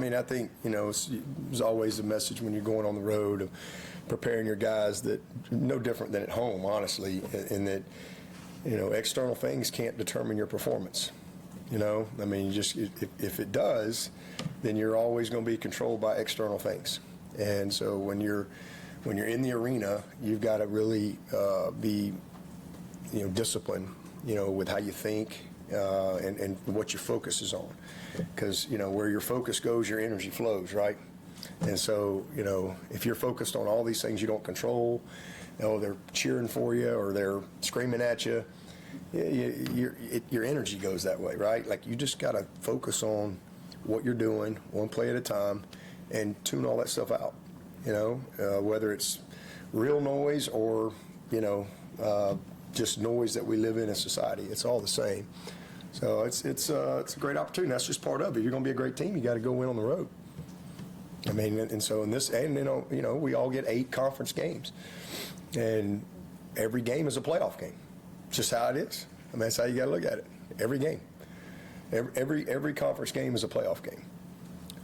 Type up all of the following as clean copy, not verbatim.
mean, I think, it's always a message when you're going on the road of preparing your guys that no different than at home, honestly, in that, external things can't determine your performance. I mean, if it does, then you're always going to be controlled by external things. And so when you're in the arena, you've got to really be, disciplined, with how you think and what your focus is on. Because, where your focus goes, your energy flows, right? And so, if you're focused on all these things you don't control, they're cheering for you or they're screaming at you, your energy goes that way, right? Like, you just got to focus on what you're doing, one play at a time, and tune all that stuff out, whether it's real noise or, just noise that we live in society. It's all the same. So it's a great opportunity. That's just part of it. If you're going to be a great team, you got to go win on the road. I mean, and so in this, and we all get 8 conference games, and every game is a playoff game. It's just how it is. I mean, that's how you got to look at it. Every game, every conference game is a playoff game,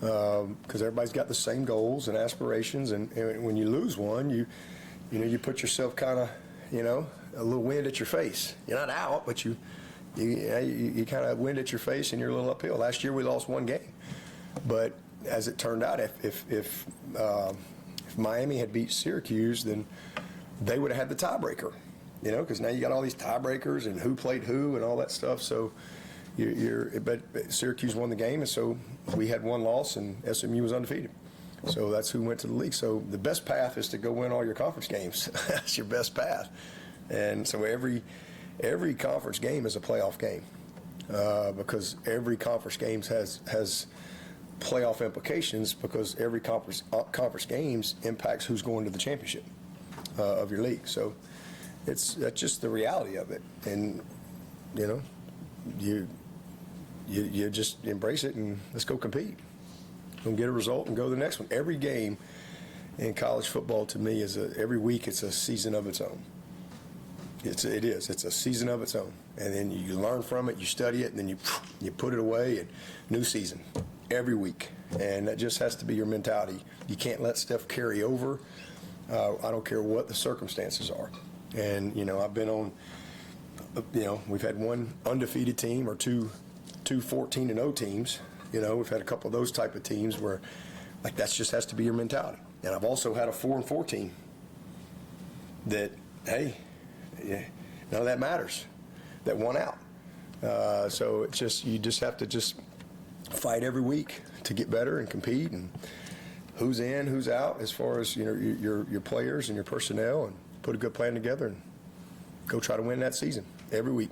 because everybody's got the same goals and aspirations. And when you lose one, you put yourself kind of, a little wind at your face. You're not out, but you kind of wind at your face and you're a little uphill. Last year we lost 1 game, but as it turned out, if Miami had beat Syracuse, then they would have had the tiebreaker, because now you got all these tiebreakers and who played who and all that stuff. So but Syracuse won the game, and so we had 1 loss and SMU was undefeated. So that's who went to the league. So the best path is to go win all your conference games. That's your best path. And so every conference game is a playoff game, because every conference games has playoff implications, because every conference games impacts who's going to the championship of your league. So that's just the reality of it. And you just embrace it and let's go compete. Go get a result and go to the next one. Every game in college football, to me, every week it's a season of its own. It is. It's a season of its own. And then you learn from it, you study it, and then you put it away, and new season every week. And that just has to be your mentality. You can't let stuff carry over. I don't care what the circumstances are. And, I've been on, we've had 1 undefeated team or two 14-0 teams. We've had a couple of those type of teams where, like, that just has to be your mentality. And I've also had a 4-4 team that, hey, none of that matters, that won out. So you just have to just fight every week to get better and compete, and who's in, who's out, as far as your players and your personnel, and put a good plan together and go try to win that season every week.